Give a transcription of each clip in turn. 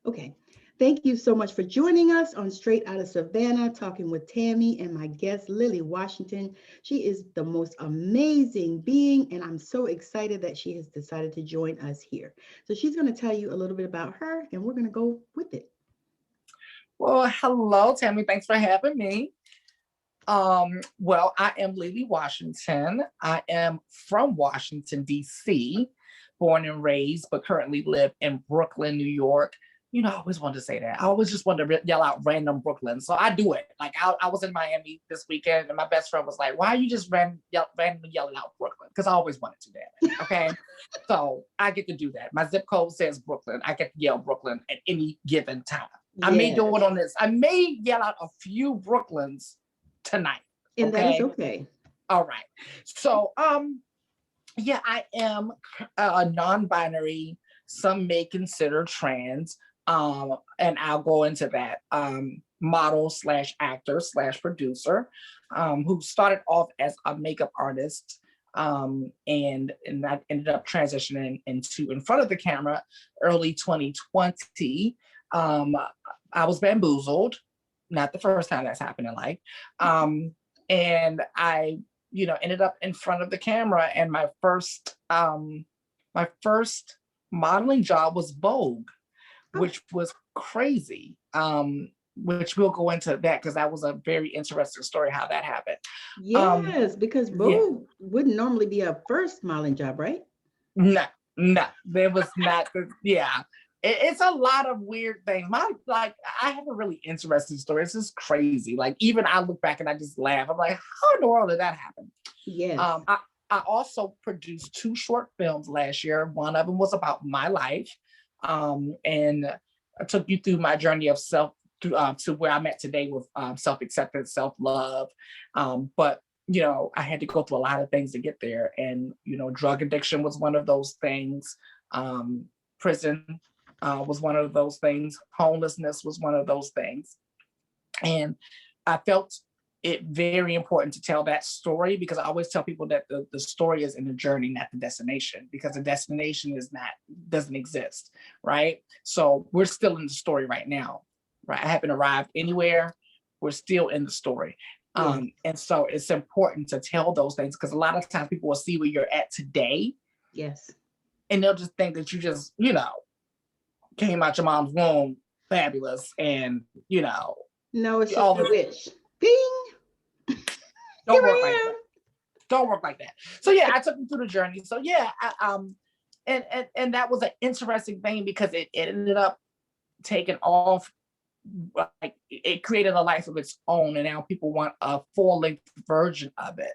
Okay. Thank you so much for joining us on Straight Outta Savannah, talking with Tammi and my guest, Lilli Washington. She is the most amazing being, and I'm so excited that she has decided to join us here. So she's going to tell you a little bit about her, and we're going to go with it. Well, hello, Tammi. Thanks for having me. Well, I am Lilli Washington. I am from Washington, D.C., born and raised, but currently live in Brooklyn, New York. You know, I always wanted to say that. I always just wanted to yell out random Brooklyn. So I do it. Like I was in Miami this weekend and my best friend was like, why are you just randomly yelling out Brooklyn? Because I always wanted to do that. Okay. So I get to do that. My zip code says Brooklyn. I get to yell Brooklyn at any given time. Yes. I may do it on this. I may yell out a few Brooklyns tonight. And that is okay. All right. So yeah, I am a non-binary, some may consider trans. And I'll go into that. Model slash actor slash producer, who started off as a makeup artist, and I ended up transitioning into in front of the camera early 2020. I was bamboozled, not the first time that's happened in life, and I, ended up in front of the camera, and my first modeling job was Vogue, which was crazy, which we'll go into that because that was a very interesting story how that happened. Yes, because Vogue wouldn't normally be a first modeling job, right? No, there was not. Yeah, it's a lot of weird things. I have a really interesting story. It's just crazy. Like even I look back and I just laugh. I'm like, how in the world did that happen? Yes. I also produced 2 short films last year. One of them was about my life. And I took you through my journey of self to where I'm at today with self-acceptance, self-love. But, I had to go through a lot of things to get there. And, drug addiction was one of those things. Prison was one of those things. Homelessness was one of those things. And I felt it very important to tell that story because I always tell people that the story is in the journey, not the destination, because the destination doesn't exist, right? So we're still in the story right now, right? I haven't arrived anywhere. We're still in the story. And so it's important to tell those things because a lot of times people will see where you're at today. Yes. And they'll just think that you just, came out your mom's womb fabulous and, No, it's just a wish. Bing. Don't work like that. Don't work like that. So yeah, I took them through the journey. So yeah, and that was an interesting thing because it ended up taking off. Like it created a life of its own, and now people want a full-length version of it.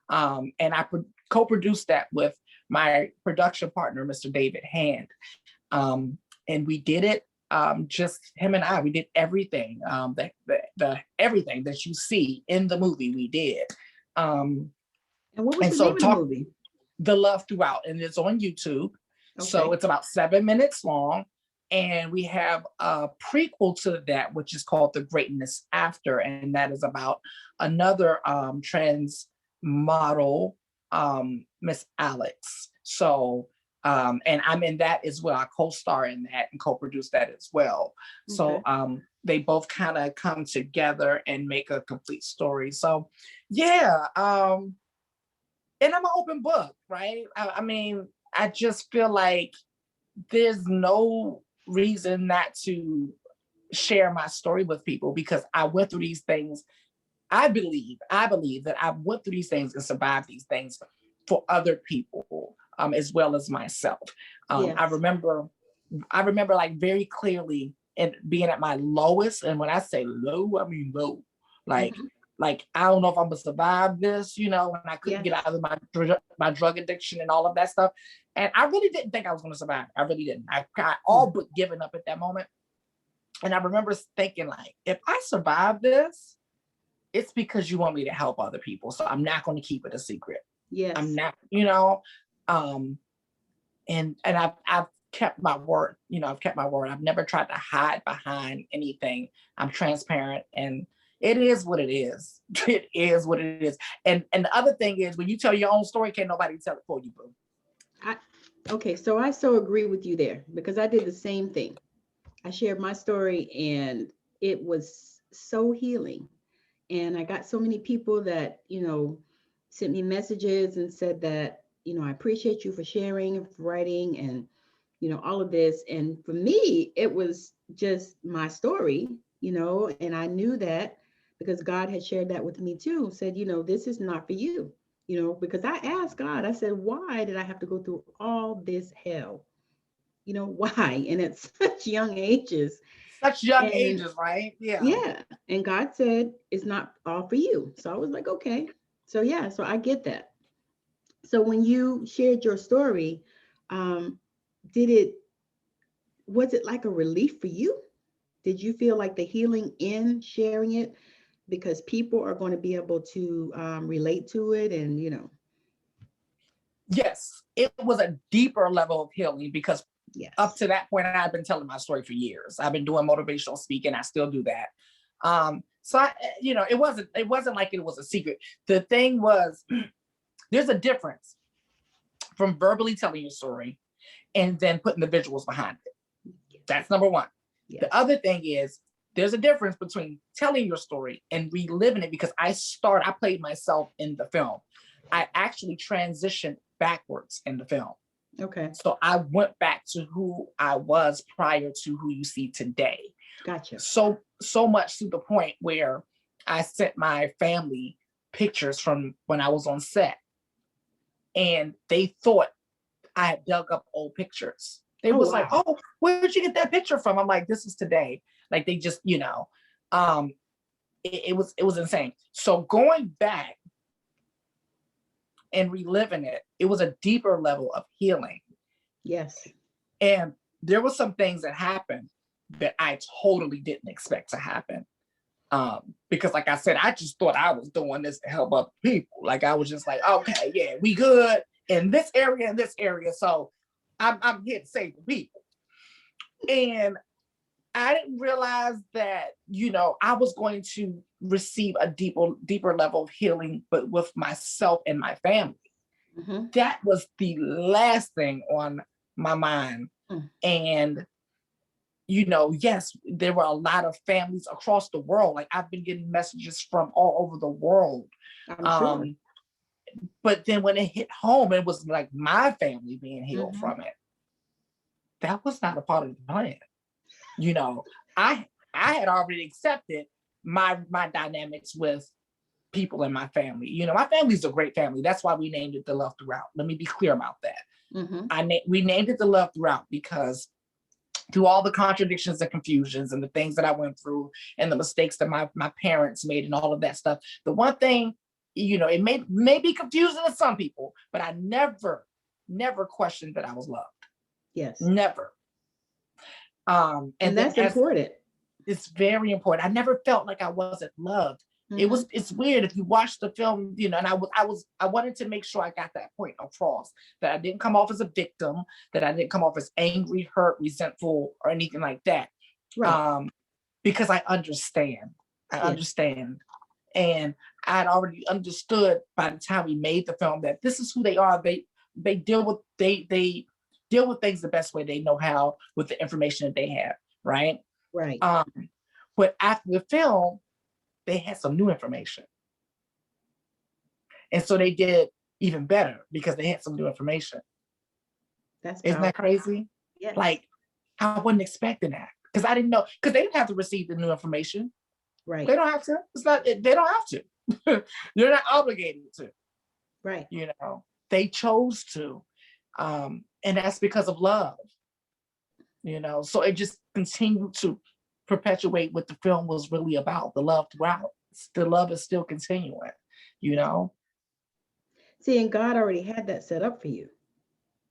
And I co-produced that with my production partner, Mr. David Hand, and we did it. Just him and I, we did everything, the everything that you see in the movie we did. And what was the name of the movie? The Love Throughout, and it's on YouTube. Okay. So it's about 7 minutes long. And we have a prequel to that, which is called The Greatness After. And that is about another trans model, Miss Alex. So and I'm in that as well. I co-star in that and co-produce that as well. Okay. So they both kind of come together and make a complete story. So yeah, and I'm an open book, right? I mean, I just feel like there's no reason not to share my story with people because I went through these things. I believe that I went through these things and survived these things for other people. As well as myself. Yes. I remember like very clearly and being at my lowest. And when I say low, I mean low. Like I don't know if I'm gonna survive this, when I couldn't get out of my drug addiction and all of that stuff. And I really didn't think I was gonna survive. I really didn't. I all but given up at that moment. And I remember thinking like, if I survive this, it's because you want me to help other people. So I'm not going to keep it a secret. Yes. I'm not, and I've kept my word, I've kept my word. I've never tried to hide behind anything. I'm transparent and it is what it is. It is what it is. And the other thing is when you tell your own story, can't nobody tell it for you, boo. Okay, so I so agree with you there because I did the same thing. I shared my story, and it was so healing. And I got so many people that, sent me messages and said that, I appreciate you for sharing, for writing, and, all of this. And for me, it was just my story, and I knew that because God had shared that with me too, said, this is not for you, because I asked God, I said, why did I have to go through all this hell? Why? And at such young ages. Such young And ages, right? Yeah. yeah. And God said, it's not all for you. So I was like, okay. So yeah, so I get that. So when you shared your story, um, was it like a relief for you? Did you feel like the healing in sharing it because people are going to be able to relate to it and, Yes, it was a deeper level of healing because yes. Up to that point, I've been telling my story for years. I've been doing motivational speaking. I still do that. It wasn't like it was a secret. The thing was, there's a difference from verbally telling your story and then putting the visuals behind it. That's number one. Yes. The other thing is, there's a difference between telling your story and reliving it, because I played myself in the film. I actually transitioned backwards in the film. Okay. So I went back to who I was prior to who you see today. Gotcha. So much to the point where I sent my family pictures from when I was on set, and they thought I had dug up old pictures. They was like, "Oh, where did you get that picture from?" I'm like, "This is today." Like they just, it was insane. So going back and reliving it, it was a deeper level of healing. Yes. And there were some things that happened that I totally didn't expect to happen. Because like I said, I just thought I was doing this to help other people. Like I was just like, okay, yeah, we good in this area and this area. So I'm here to save the people. And I didn't realize that, I was going to receive a deeper level of healing, but with myself and my family. Mm-hmm. That was the last thing on my mind. Mm. And, yes, there were a lot of families across the world. Like I've been getting messages from all over the world. I'm sure. But then when it hit home, it was like my family being healed mm-hmm. from it. That was not a part of the plan. I had already accepted my dynamics with people in my family. My family's a great family. That's why we named it The Love Throughout. Let me be clear about that. Mm-hmm. We named it The Love Throughout because through all the contradictions and confusions and the things that I went through and the mistakes that my parents made and all of that stuff, the one thing, it may be confusing to some people, but I never questioned that I was loved. Yes. Never. And that's important. It's very important. I never felt like I wasn't loved. Mm-hmm. It's weird if you watch the film, and I wanted to make sure I got that point across, that I didn't come off as a victim, that I didn't come off as angry, hurt, resentful, or anything like that. Right. Because I understand. Understand. And I had already understood by the time we made the film that this is who they are. They deal with things the best way they know how with the information that they have. Right. Right. But after the film, they had some new information. And so they did even better because they had some new information. Isn't that crazy? Yes. Like, I wasn't expecting that because I didn't know, because they didn't have to receive the new information. Right. They don't have to. They don't have to. You're not obligated to. Right. They chose to. And that's because of love. So it just continued to perpetuate what the film was really about, the love throughout. The love is still continuing, See, and God already had that set up for you.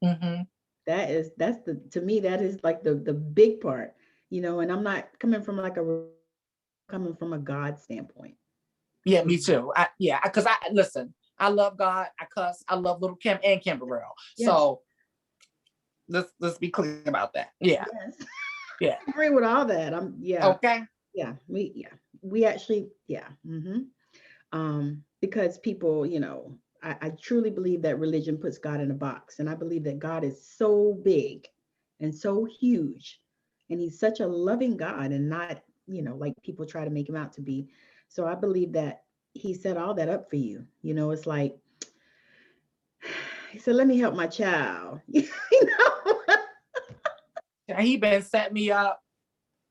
Mm-hmm. To me, that is like the big part, and I'm not coming from a God standpoint. Yeah, me too. Because listen, I love God, I cuss, I love Little Kim and Kim Burrell. Yes. So let's be clear about that. Yeah. Yes. Yeah. I agree with all that. Okay. Yeah. We actually, yeah. Mm-hmm. Because people, I truly believe that religion puts God in a box. And I believe that God is so big and so huge And he's such a loving God and not, like people try to make him out to be. So I believe that he set all that up for you. It's like, he said, let me help my child. He been set me up,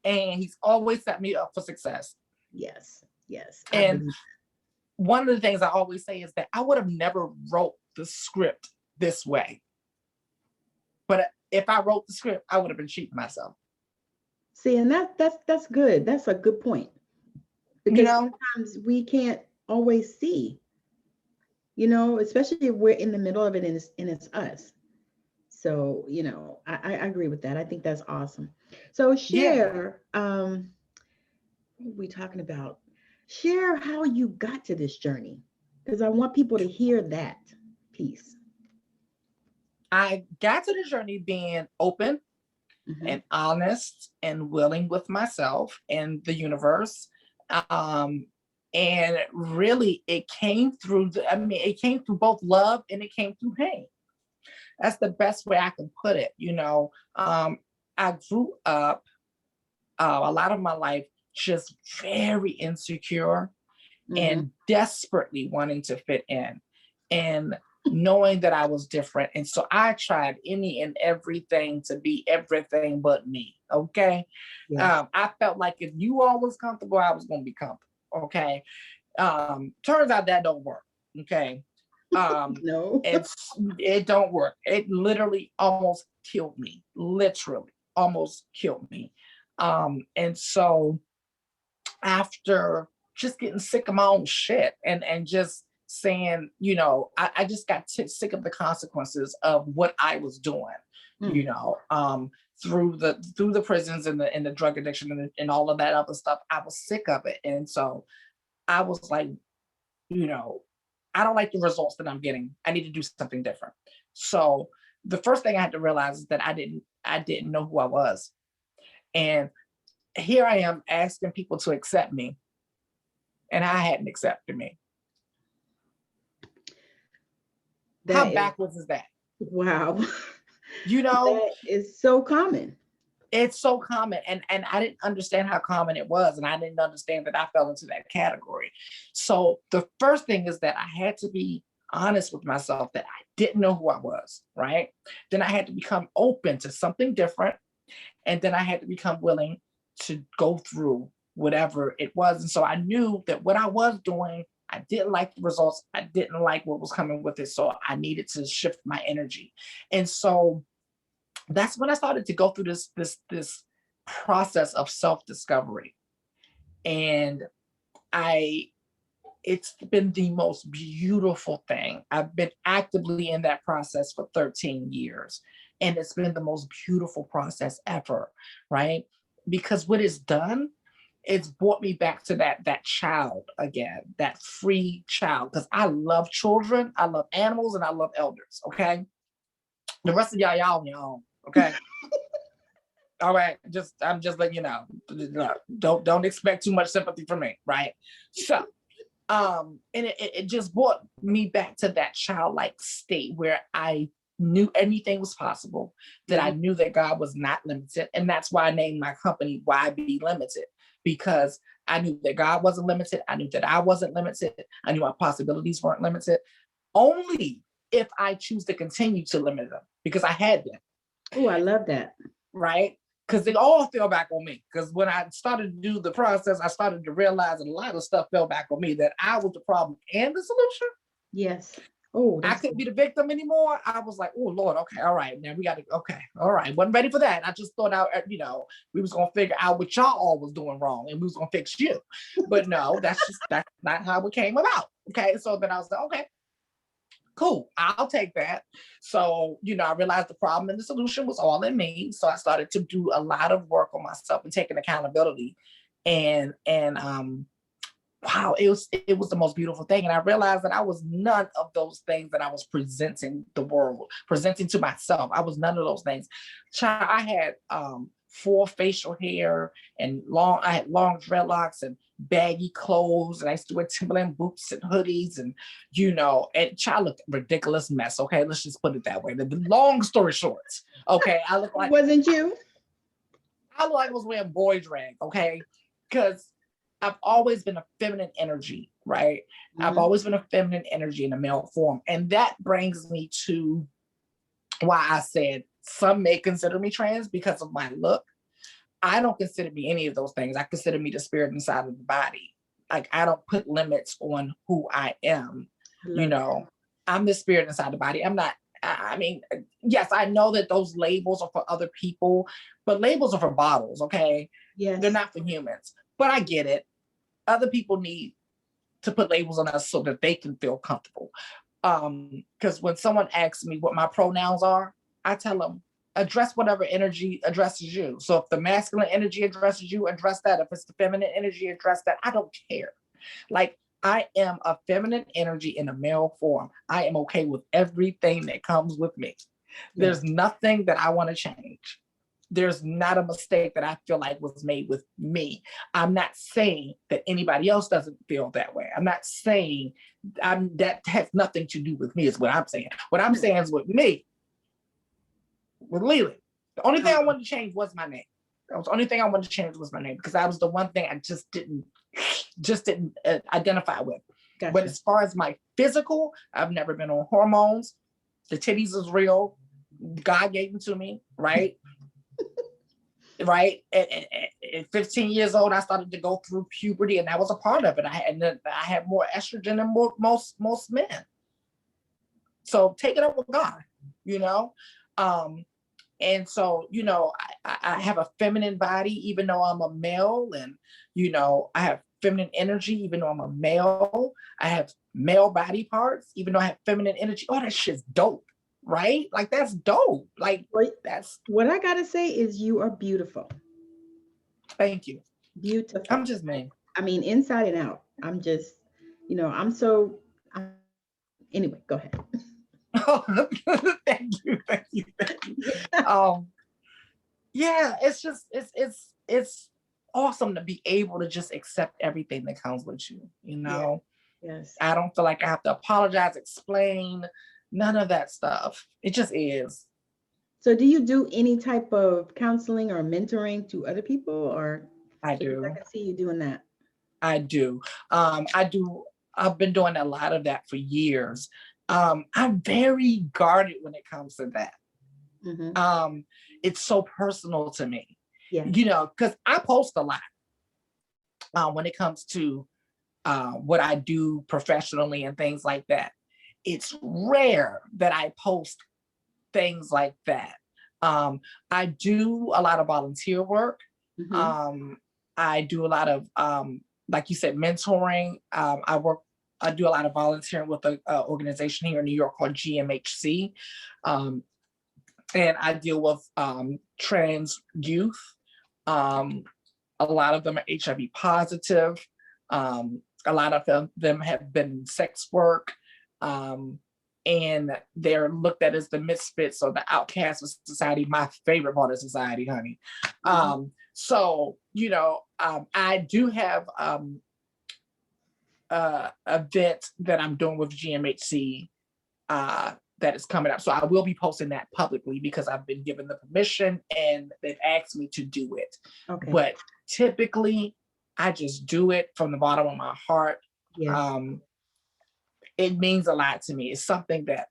and he's always set me up for success. Yes. Yes. And one of the things I always say is that I would have never wrote the script this way. But if I wrote the script, I would have been cheating myself. See, and that's good. That's a good point. Because sometimes we can't always see, especially if we're in the middle of it and it's us. So, I agree with that. I think that's awesome. So share, what are we talking about? Share how you got to this journey, because I want people to hear that piece. I got to the journey being open and honest and willing with myself and the universe. And really it came through, it came through both love and it came through pain. That's the best way I can put it. I grew up a lot of my life just very insecure and desperately wanting to fit in and knowing that I was different. And so I tried any and everything to be everything but me. Okay. Yeah. I felt like if you all was comfortable, I was going to be comfortable. Okay. Turns out that don't work. Okay. No, it don't work. It literally almost killed me. Literally almost killed me. And so after just getting sick of my own shit and just saying, I just got sick of the consequences of what I was doing, through the prisons and the drug addiction and all of that other stuff. I was sick of it. And so I was like, I don't like the results that I'm getting. I need to do something different. So the first thing I had to realize is that I didn't know who I was. And here I am asking people to accept me, and I hadn't accepted me. How backwards is that? Wow. That is so common. It's so common. And I didn't understand how common it was. And I didn't understand that I fell into that category. So the first thing is that I had to be honest with myself that I didn't know who I was, right? Then I had to become open to something different. And then I had to become willing to go through whatever it was. And so I knew that what I was doing, I didn't like the results. I didn't like what was coming with it. So I needed to shift my energy. And so that's when I started to go through this process of self-discovery. And it's been the most beautiful thing. I've been actively in that process for 13 years. And it's been the most beautiful process ever, right? Because what it's done, it's brought me back to that child again, that free child. Because I love children, I love animals, and I love elders, okay? The rest of y'all on your own, okay? All right, I'm just letting you know. Don't expect too much sympathy from me, right? So, and it just brought me back to that childlike state where I knew anything was possible, that I knew that God was not limited. And that's why I named my company YBLimited, because I knew that God wasn't limited. I knew that I wasn't limited. I knew my possibilities weren't limited. Only if I choose to continue to limit them, because I had them. Oh, I love that. Right? Because they all fell back on me. Because when I started to do the process, I started to realize a lot of stuff fell back on me, that I was the problem and the solution. Yes. Oh, I couldn't be the victim anymore. I was like, oh Lord, okay, all right, now we got to, okay, all right. Wasn't ready for that. I just thought out, we was gonna figure out what y'all all was doing wrong, and we was gonna fix you. But no, that's not how it came about. Okay, so then I was like, okay, cool, I'll take that. So, I realized the problem and the solution was all in me. So I started to do a lot of work on myself and taking accountability. And wow, it was the most beautiful thing. And I realized that I was none of those things that I was presenting the world, presenting to myself. I was none of those things. Child, I had full facial hair and I had long dreadlocks and baggy clothes, and I used to wear Timberland boots and hoodies, and and child looked ridiculous mess. Okay, let's just put it that way. The long story short, okay, I look like wasn't you? I look like I was wearing boy drag, okay? Because I've always been a feminine energy, right? I've always been a feminine energy in a male form. And that brings me to why I said some may consider me trans because of my look. I don't consider me any of those things. I consider me the spirit inside of the body. Like, I don't put limits on who I am. You know, I'm the spirit inside the body. I'm not, I mean, yes, I know that those labels are for other people, but labels are for bottles, okay? Yes. They're not for humans. But I get it. Other people need to put labels on us so that they can feel comfortable. Because when someone asks me what my pronouns are, I tell them, address whatever energy addresses you. So if the masculine energy addresses you, address that. If it's the feminine energy, address that. I don't care. Like, I am a feminine energy in a male form. I am okay with everything that comes with me. There's nothing that I want to change. There's not a mistake that I feel like was made with me. I'm not saying that anybody else doesn't feel that way. I'm not saying that has nothing to do with me is what I'm saying. What I'm saying is with me, with Lilli. The only thing I wanted to change was my name. That was the only thing I wanted to change was my name, because that was the one thing I just didn't identify with. Gotcha. But as far as my physical, I've never been on hormones. The titties is real. God gave them to me, right? Right. At 15 years old, I started to go through puberty, and that was a part of it. I had more estrogen than most men. So take it up with God, you know? And so, you know, I have a feminine body, even though I'm a male, and, you know, I have feminine energy, even though I'm a male. I have male body parts, even though I have feminine energy. Oh, that shit's dope, right? Like, that's dope. Like, that's what I gotta say is you are beautiful. Thank you. Beautiful. I'm just me. I mean, inside and out. I'm just, you know, anyway, go ahead. Oh, thank you. Yeah, it's just it's awesome to be able to just accept everything that comes with you, you know. Yes. I don't feel like I have to apologize, explain, none of that stuff. It just is. So do you do any type of counseling or mentoring to other people? Or I do. I can see you doing that. I do. I've been doing a lot of that for years. I'm very guarded when it comes to that. It's so personal to me, you know, because I post a lot when it comes to what I do professionally and things like that. It's rare that I post things like that. I do a lot of volunteer work. I do a lot of, like you said, mentoring. I do a lot of volunteering with an organization here in New York called GMHC. And I deal with trans youth. A lot of them are HIV positive. A lot of them have been in sex work. And they're looked at as the misfits or the outcasts of society. My favorite part of society, honey. So, you know, I do have event that I'm doing with GMHC that is coming up. So I will be posting that publicly because I've been given the permission and they've asked me to do it. Okay. But typically, I just do it from the bottom of my heart. It means a lot to me. It's something that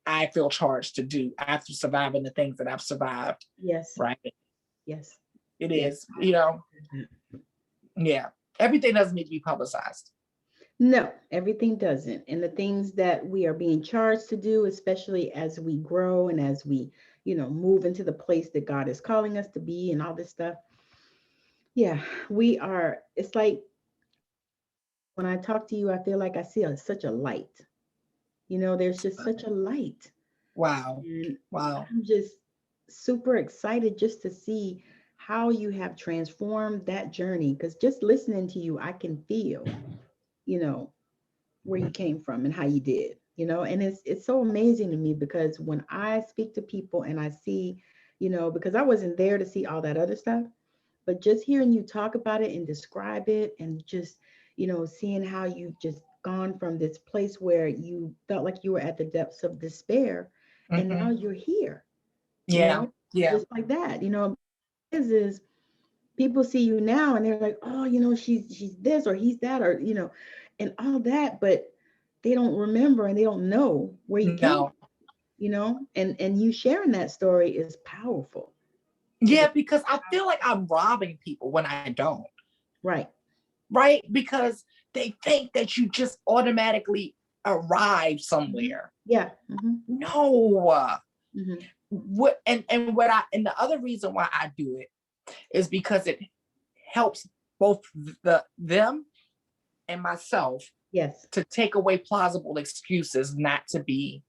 I feel charged to do after surviving the things that I've survived. Yes. Right. Yes. It is, you know. Yeah. Everything doesn't need to be publicized. No, everything doesn't. And the things that we are being charged to do, especially as we grow and as we, you know, move into the place that God is calling us to be and all this stuff. Yeah, we are. It's like when I talk to you, I feel like I see such a light. You know, there's just such a light. Wow. And wow. I'm just super excited just to see how you have transformed that journey. Because just listening to you, I can feel, you know, where you came from and how you did, you know. And it's so amazing to me because when I speak to people and I see, you know, because I wasn't there to see all that other stuff, but just hearing you talk about it and describe it and just, you know, seeing how you've just gone from this place where you felt like you were at the depths of despair and now you're here. Yeah. You know? Yeah. Just like that, you know, is people see you now and they're like, oh, she's this or he's that, or and all that, but they don't remember and they don't know where you came, No. and you sharing that story is powerful. Yeah, because I feel like I'm robbing people when I don't. Right. Right? Because they think that you just automatically arrive somewhere. Yeah. No. And the other reason why I do it is because it helps both them and myself. Yes. To take away plausible excuses not to be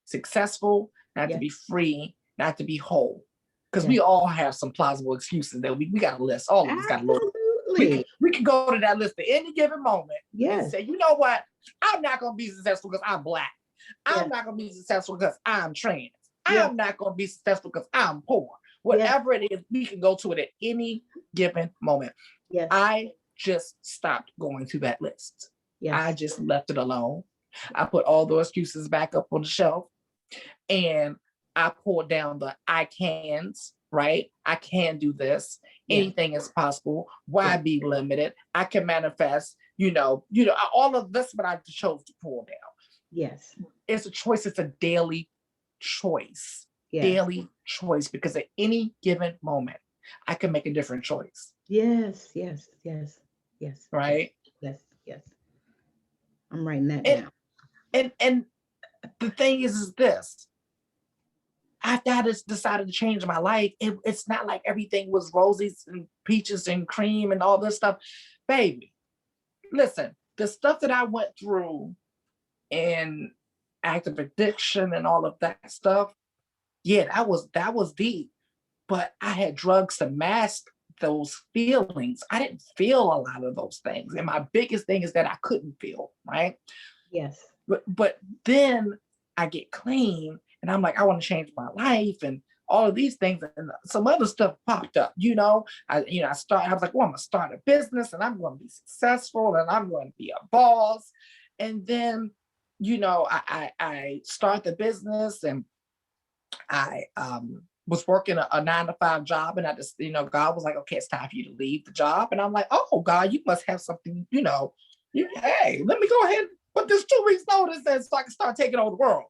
successful, not to be free, not to be whole. Because we all have some plausible excuses that we got a list. All of us got a list. We can go to that list at any given moment and say, you know what? I'm not going to be successful because I'm Black. I'm not going to be successful because I'm trans. I'm not going to be successful because I'm poor. Whatever it is, we can go to it at any given moment. Yes. I just stopped going to that list. Yes. I just left it alone. I put all those excuses back up on the shelf and I pulled down the I cans, right? I can do this. Anything is possible. Why be limited? I can manifest, all of this, but I chose to pull down. Yes. It's a choice. It's a daily choice. Yes. Daily choice, because at any given moment, I can make a different choice. Yes. Right? Yes. I'm writing that down. And the thing is this. After I just decided to change my life, it's not like everything was roses and peaches and cream and all this stuff. Baby, listen, the stuff that I went through in active addiction and all of that stuff, that was deep. But I had drugs to mask those feelings. I didn't feel a lot of those things. And my biggest thing is that I couldn't feel, right? Yes. But then I get clean and I'm like, I want to change my life and all of these things, and some other stuff popped up. I was like, well, I'm gonna start a business and I'm going to be successful and I'm going to be a boss. And then, I start the business and I was working a 9-to-5 job, and I just, God was like, okay, it's time for you to leave the job. And I'm like, oh God, you must have something, hey, let me go ahead and put this 2 weeks notice in so I can start taking over the world,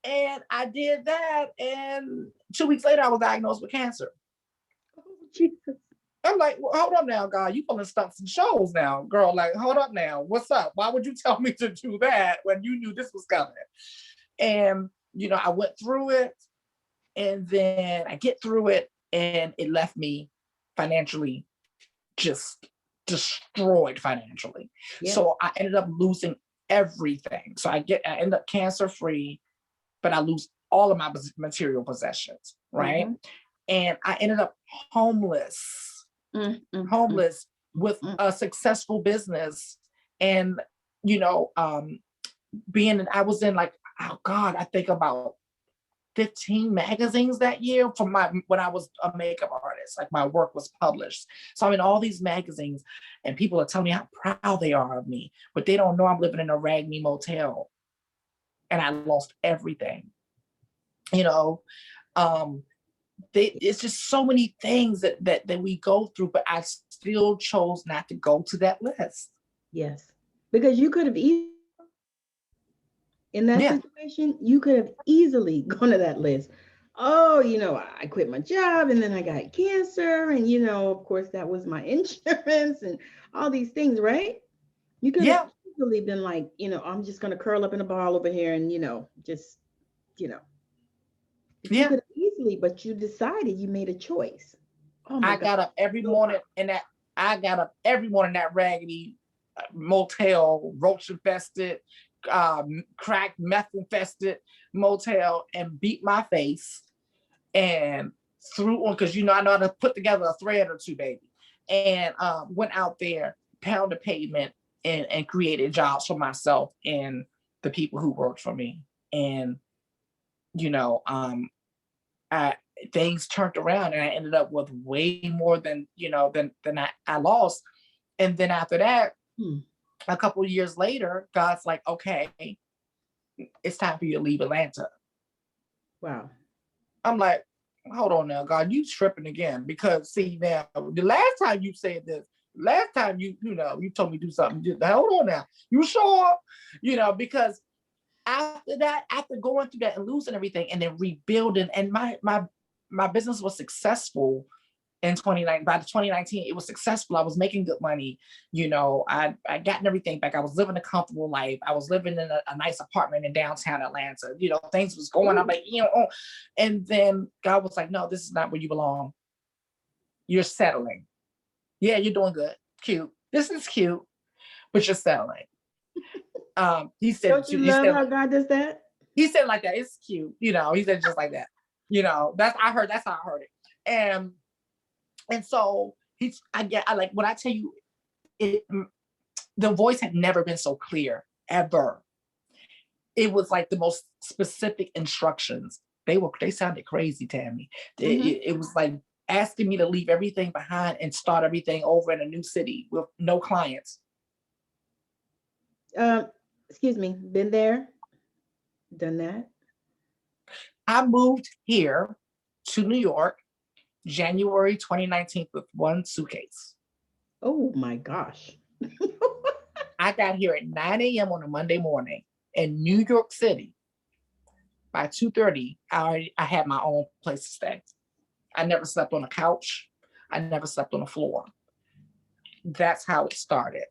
And I did that, and 2 weeks later, I was diagnosed with cancer. Oh, Jesus. I'm like, well, hold up now, God, you pulling stunts and shows now, girl. Like, hold up now, what's up? Why would you tell me to do that when you knew this was coming? And, I went through it, and then I get through it, and it left me financially just destroyed financially. Yeah. So I ended up losing everything. So I end up cancer-free, but I lose all of my material possessions, right? Mm-hmm. And I ended up homeless with a successful business. And, I was in like, oh God, I think about 15 magazines that year when I was a makeup artist, like my work was published. So I'm in all these magazines and people are telling me how proud they are of me, but they don't know I'm living in a rag-me motel and I lost everything. It's just so many things that we go through, but I still chose not to go to that list. Yes, because you could have in that situation, you could have easily gone to that list. Oh, I quit my job and then I got cancer, and of course that was my insurance and all these things, right? You could have easily been like, I'm just gonna curl up in a ball over here and just. You could have easily, but you decided, you made a choice. Oh my God. Got up every morning in that raggedy motel, roach infested, crack meth infested motel, and beat my face and threw on, because I know how to put together a thread or two, baby, and went out there, pounded pavement, and created jobs for myself and the people who worked for me. And things turned around and I ended up with way more than I lost. And then after that, a couple of years later, God's like, okay, it's time for you to leave Atlanta. Wow. I'm like, hold on now, God, you tripping again. Because see now, the last time you said this, last time you told me to do something, hold on now. You sure? Because after that, after going through that and losing everything and then rebuilding, and my business was successful in 2019. By the 2019, it was successful. I was making good money. I gotten everything back. I was living a comfortable life. I was living in a nice apartment in downtown Atlanta. Things was going on, like, and then God was like, no, this is not where you belong. You're settling. Yeah, you're doing good. Cute. This is cute, but you're settling. He said, don't you love how God does that? He said like that. It's cute. He said just like that. That's how I heard it. And so I like when I tell you the voice had never been so clear ever. It was like the most specific instructions. They sounded crazy, Tammy. It was like asking me to leave everything behind and start everything over in a new city with no clients. Excuse me, been there, done that. I moved here to New York January 2019 with one suitcase. Oh my gosh. I got here at 9 a.m. on a Monday morning in New York City. By 2:30, I had my own place to stay. I never slept on a couch. I never slept on the floor. That's how it started.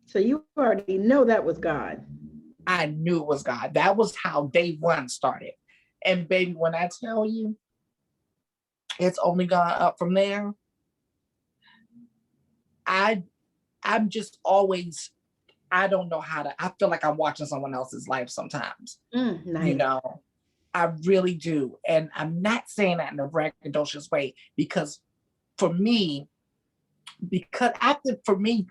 So you already know that was God. I knew it was God. That was how day one started. And baby, when I tell you, it's only gone up from there. I'm just always, I don't know how to, I feel like I'm watching someone else's life sometimes. Nice. I really do. And I'm not saying that in a braggadocious way, because for me, after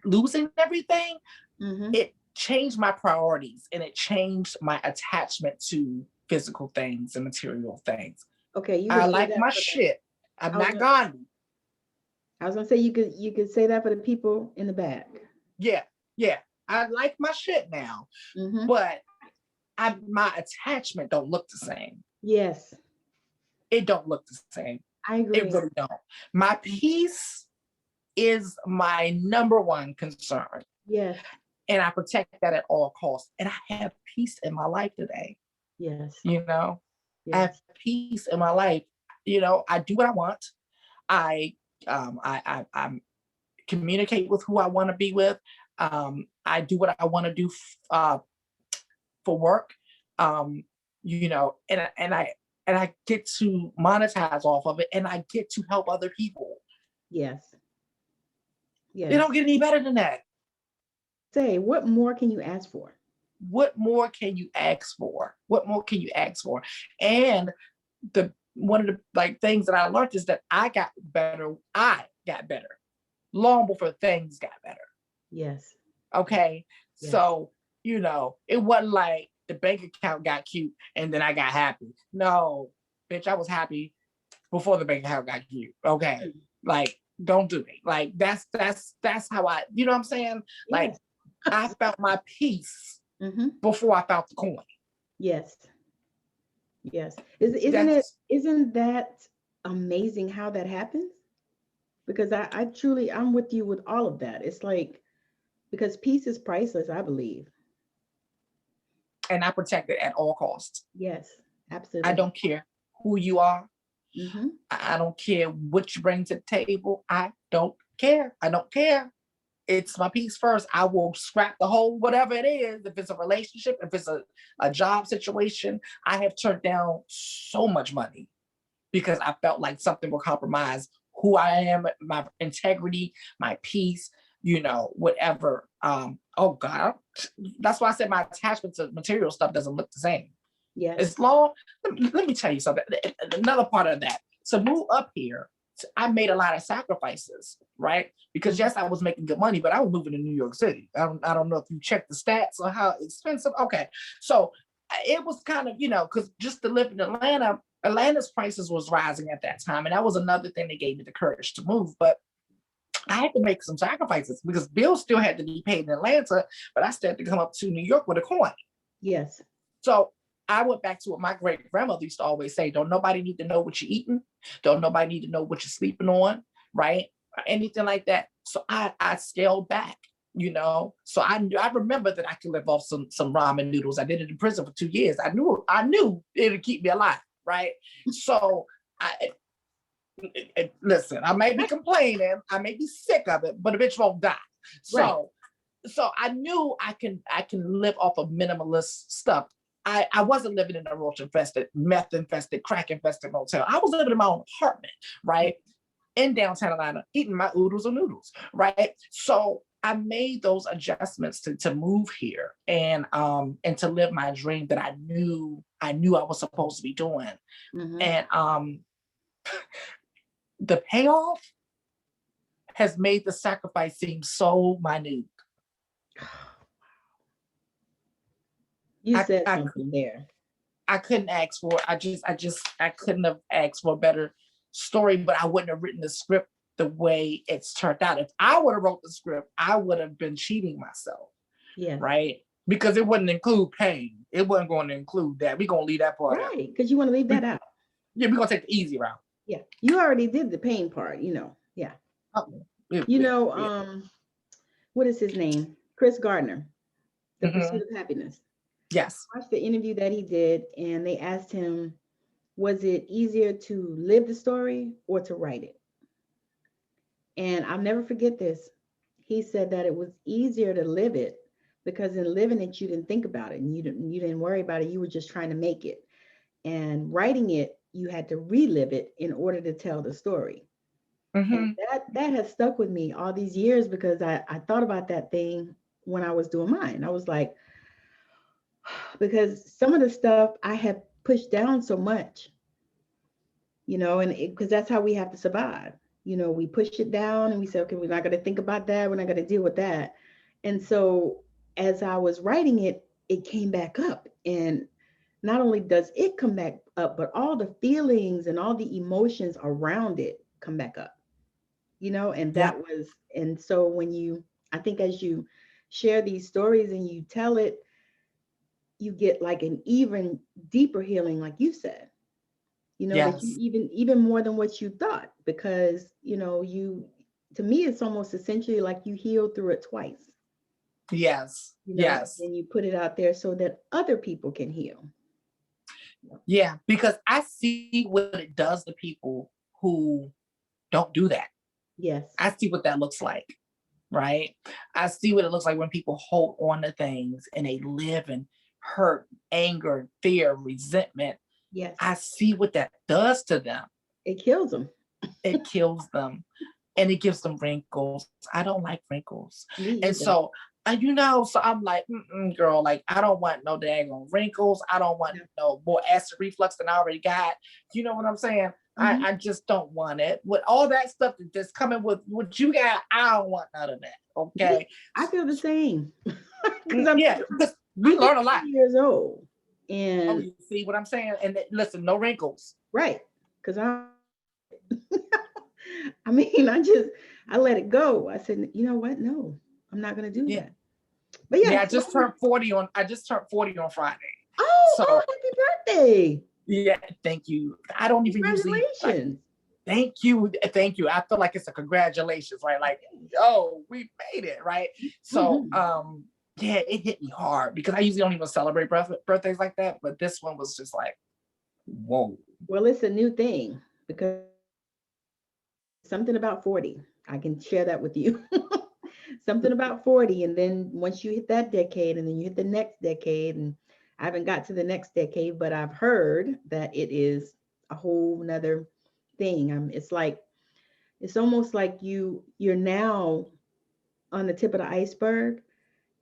losing everything, it changed my priorities and it changed my attachment to physical things and material things. Okay, I like my shit. I'm not Gandhi. I was gonna say you could say that for the people in the back. Yeah. I like my shit now, but my attachment don't look the same. Yes, it don't look the same. I agree. It really don't. My peace is my number one concern. Yes. And I protect that at all costs. And I have peace in my life today. Yes. I have peace in my life. I do what I want. I communicate with who I want to be with. I do what I want to do for work. And I get to monetize off of it, and I get to help other people. Yes. It don't get any better than that. Say, what more can you ask for? What more can you ask for? What more can you ask for? And one of the things that I learned is that I got better long before things got better. Yes. Okay. Yes. So, it wasn't like the bank account got cute and then I got happy. No, bitch, I was happy before the bank account got cute. Okay. Don't do me. That's how I, you know what I'm saying? Yes. I felt my peace before I felt the coin. Yes. Yes. Isn't that amazing how that happens? Because I truly, I'm with you with all of that. It's because peace is priceless, I believe. And I protect it at all costs. Yes, absolutely. I don't care who you are. I don't care what you bring to the table. I don't care. It's my peace first. I will scrap the whole whatever it is. If it's a relationship, if it's a job situation, I have turned down so much money because I felt like something will compromise who I am, my integrity, my peace, whatever. Oh God, that's why I said my attachment to material stuff doesn't look the same. Yes. It's long. Let me tell you something. Another part of that, to move up here, I made a lot of sacrifices, right? Because yes, I was making good money, but I was moving to New York City. I don't know if you checked the stats on how expensive. Okay, so it was kind of, because just to live in Atlanta's prices was rising at that time, and that was another thing that gave me the courage to move. But I had to make some sacrifices because bills still had to be paid in Atlanta, but I still had to come up to New York with a coin. Yes. So I went back to what my great grandmother used to always say, don't nobody need to know what you're eating. Don't nobody need to know what you're sleeping on, right? Or anything like that. So I scaled back, you know? So I remember that I could live off some ramen noodles. I did it in prison for 2 years. I knew it'd keep me alive, right? So listen, I may be complaining, I may be sick of it, but the bitch won't die. So I knew I can live off of minimalist stuff. I wasn't living in a roach infested, meth infested, crack infested motel. I was living in my own apartment, right? In downtown Atlanta, eating my oodles of noodles, right? So I made those adjustments to move here and to live my dream that I knew I was supposed to be doing. And the payoff has made the sacrifice seem so minute. You said something there. I couldn't ask for, I couldn't have asked for a better story, but I wouldn't have written the script the way it's turned out. If I would have wrote the script, I would have been cheating myself. Yeah. Right? Because it wouldn't include pain. It wasn't going to include that. We're going to leave that part out. Right, because you want to leave that out. Yeah, we're going to take the easy route. Yeah, you already did the pain part, you know. Yeah. What is his name? Chris Gardner, The Pursuit of Happiness. Yes. I watched the interview that he did, and they asked him, was it easier to live the story or to write it? And I'll never forget this. He said that it was easier to live it because in living it, you didn't think about it and you didn't worry about it. You were just trying to make it. And writing it, you had to relive it in order to tell the story. And that has stuck with me all these years because I thought about that thing when I was doing mine. I was like, because some of the stuff I have pushed down so much, you know, and because that's how we have to survive. You know, we push it down and we say, okay, we're not going to think about that. We're not going to deal with that. And so as I was writing it, it came back up. And not only does it come back up, but all the feelings and all the emotions around it come back up, you know, and that was, and so when I think as you share these stories and you tell it, you get like an even deeper healing, like you said, you know, that you even more than what you thought, because, you know, to me, it's almost essentially like you healed through it twice. Yes. You know, and you put it out there so that other people can heal. Yeah, because I see what it does to people who don't do that. Yes. I see what that looks like, right? I see what it looks like when people hold on to things and they live in hurt, anger, fear, resentment. Yes. I see what that does to them. It kills them. It kills them. And it gives them wrinkles. I don't like wrinkles. And so, you know, so I'm like, girl, like, I don't want no daggone wrinkles. I don't want no more acid reflux than I already got. You know what I'm saying? I just don't want it. With all that stuff that's coming with what you got, I don't want none of that. Okay. I feel the same. Because we learn a lot. 50 years old. And you see what I'm saying? And listen, no wrinkles. Right. Because I mean, I let it go. I said, you know what? No, I'm not going to do that. But yeah, I just turned 40 on Friday. Oh, happy birthday. Yeah, thank you. I don't even usually. Congratulations. Thank you. I feel like it's a congratulations, right? Like, oh, we made it, right? So, yeah, it hit me hard because I usually don't even celebrate birthdays like that. But this one was just like, whoa. Well, it's a new thing because something about 40. I can share that with you. Something about 40. And then once you hit that decade and then you hit the next decade, and I haven't got to the next decade, but I've heard that it is a whole nother thing. It's almost like you're now on the tip of the iceberg,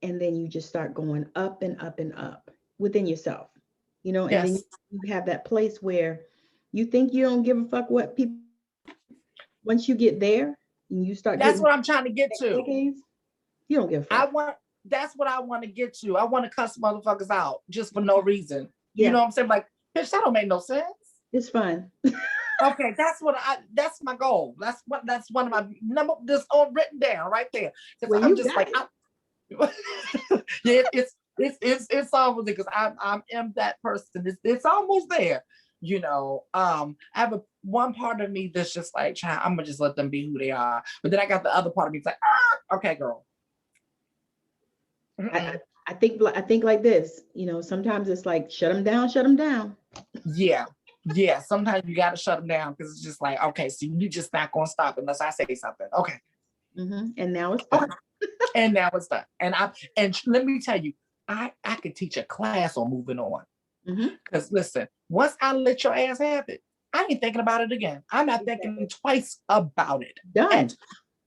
and then you just start going up and up and up within yourself, you know, and then you have that place where you think you don't give a fuck what people, once you get there and you start. That's what I'm trying to get to. Decades, you don't give a fuck. That's what I want to get to. I want to cuss motherfuckers out just for no reason. You know what I'm saying? Like, bitch, that don't make no sense. It's fun. Okay, that's my goal. That's one of my number. This all written down right there. Well, I'm just like, yeah, it's it's almost because I'm that person. It's almost there. You know, I have one part of me that's just like, child, I'm gonna just let them be who they are. But then I got the other part of me that's like, okay, girl. I think like this, you know, sometimes it's like, shut them down, shut them down. Yeah. Yeah. Sometimes you got to shut them down because it's just like, okay, so you just not going to stop unless I say something. Okay. And now it's done. Okay. And now it's done. And let me tell you, I could teach a class on moving on. Because listen, once I let your ass have it, I ain't thinking about it again. I'm not thinking twice about it. Done. And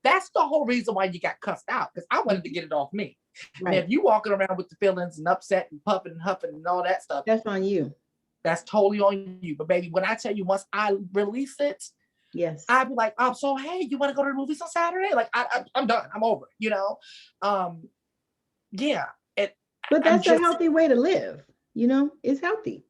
that's the whole reason why you got cussed out, because I wanted to get it off me. Right. And if you walking around with the feelings and upset and puffing and huffing and all that stuff, that's on you. That's totally on you. But baby, when I tell you, once I release it, yes, I'd be like, oh, so hey, you want to go to the movies on Saturday? Like, I'm done. I'm over. You know, yeah. But that's a healthy way to live. You know, it's healthy.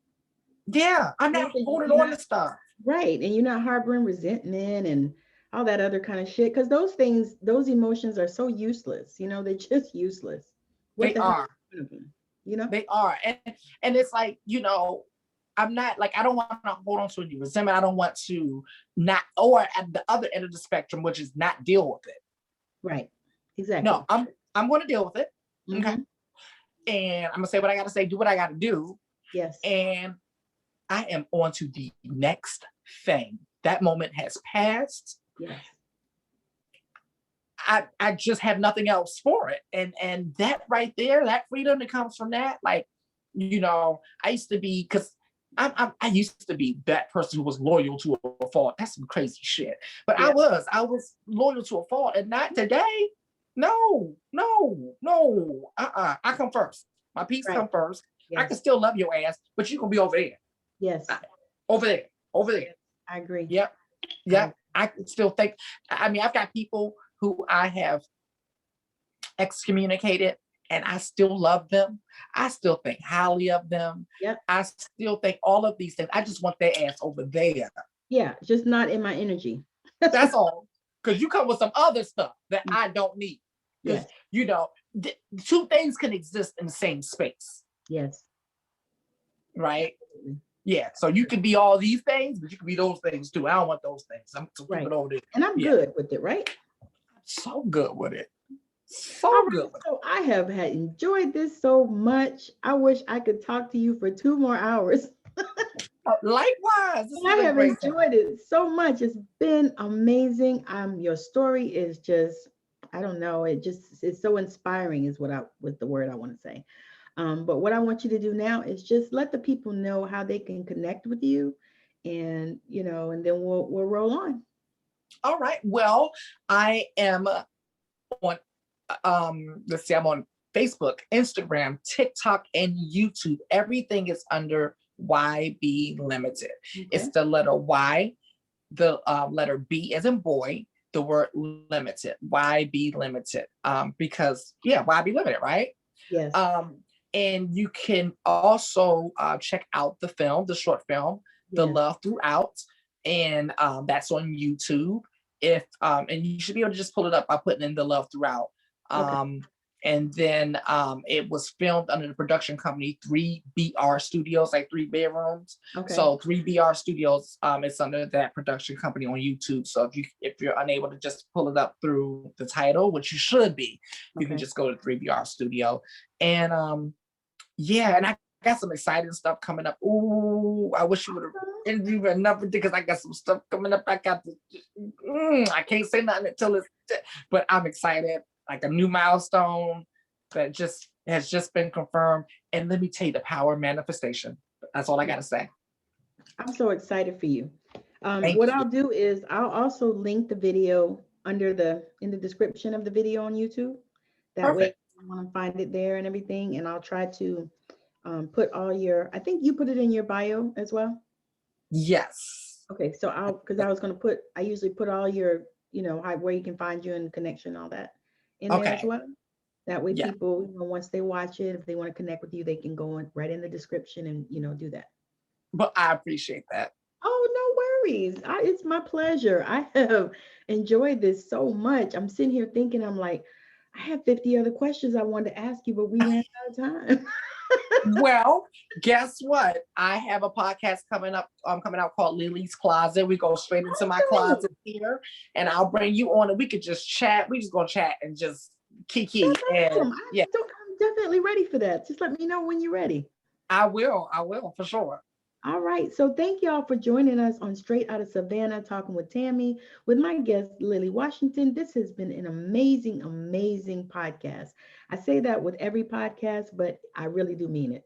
Yeah, I'm not holding on to stuff. Right, and you're not harboring resentment and all that other kind of shit, because those things, those emotions are so useless. You know, they're just useless. They are. You know, they are, and it's like, you know, I'm not like, I don't want to hold on to any resentment. I don't want to not, or at the other end of the spectrum, which is not deal with it. Right. Exactly. No, I'm going to deal with it. Okay. And I'm gonna say what I got to say, do what I got to do. Yes. And I am on to the next thing. That moment has passed. Yes. I just have nothing else for it. And that right there, that freedom that comes from that, like, you know, I used to be, because I used to be that person who was loyal to a fault. That's some crazy shit. But yeah. I was loyal to a fault, and not today. No. I come first. My peace come first. Yes. I can still love your ass, but you can be over there. Yes. Over there. I agree. Yep. I still think, I mean, I've got people who I have excommunicated, and I still love them. I still think highly of them. Yep. I still think all of these things. I just want their ass over there. Yeah, just not in my energy. That's all. Because you come with some other stuff that I don't need. Because, you know, two things can exist in the same space. Yes. Right? Yeah. So you can be all these things, but you can be those things too. I don't want those things. I'm keep it over there. And I'm good with it, right? I'm so good with it. So good. So I have enjoyed this so much. I wish I could talk to you for 2 more hours. Likewise. I have enjoyed it so much. It's been amazing. Your story is just, I don't know, it's so inspiring is with the word I want to say. But what I want you to do now is just let the people know how they can connect with you, and, you know, and then we'll roll on. All right. Well, I am on, let's see, I'm on Facebook, Instagram, TikTok, and YouTube. Everything is under YBLimited. Okay. It's the letter Y, the letter B as in boy, the word limited, YBLimited. Because YBLimited, right? Yes. And you can also check out the film, the short film, The Love Throughout, and that's on YouTube. And you should be able to just pull it up by putting in The Love Throughout. Okay. And then it was filmed under the production company 3BR Studios, like 3 bedrooms. Okay. So 3BR Studios, it's under that production company on YouTube. So if you're unable to just pull it up through the title, which you should be, you can just go to 3BR Studio. And and I got some exciting stuff coming up. Ooh, I wish you would have interviewed enough because I got some stuff coming up. I got I can't say nothing until but I'm excited. Like a new milestone that has just been confirmed. And let me tell you, the power of manifestation. That's all I got to say. I'm so excited for you. What I'll do is I'll also link the video in the description of the video on YouTube. That way you want to find it there and everything. And I'll try to put all your, I think you put it in your bio as well. Yes. Okay. So I usually put all your, you know, where you can find you and connection, all that in there as well. That way people, you know, once they watch it, if they want to connect with you, they can go right in the description and, you know, do that. But I appreciate that. Oh, no worries. It's my pleasure. I have enjoyed this so much. I'm sitting here thinking, I'm like, I have 50 other questions I wanted to ask you, but we ran out of time. Well, guess what? I have a podcast coming out called Lilli's Closet. We go straight into my closet here, and I'll bring you on, and we could just chat. We just gonna chat and just kiki. That's awesome. Yeah, I'm definitely ready for that. Just let me know when you're ready. I will for sure. All right. So thank y'all for joining us on Straight Outta Savannah, talking with Tammi, with my guest, Lilli Washington. This has been an amazing, amazing podcast. I say that with every podcast, but I really do mean it.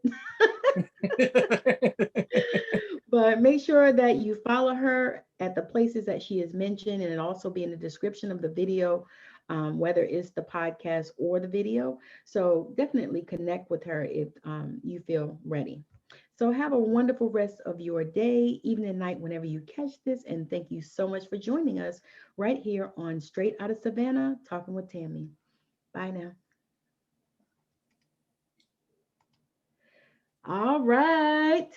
But make sure that you follow her at the places that she has mentioned, and it'll also be in the description of the video, whether it's the podcast or the video. So definitely connect with her if you feel ready. So have a wonderful rest of your day, evening, night, whenever you catch this. And thank you so much for joining us right here on Straight Outta Savannah, talking with Tammi. Bye now. All right.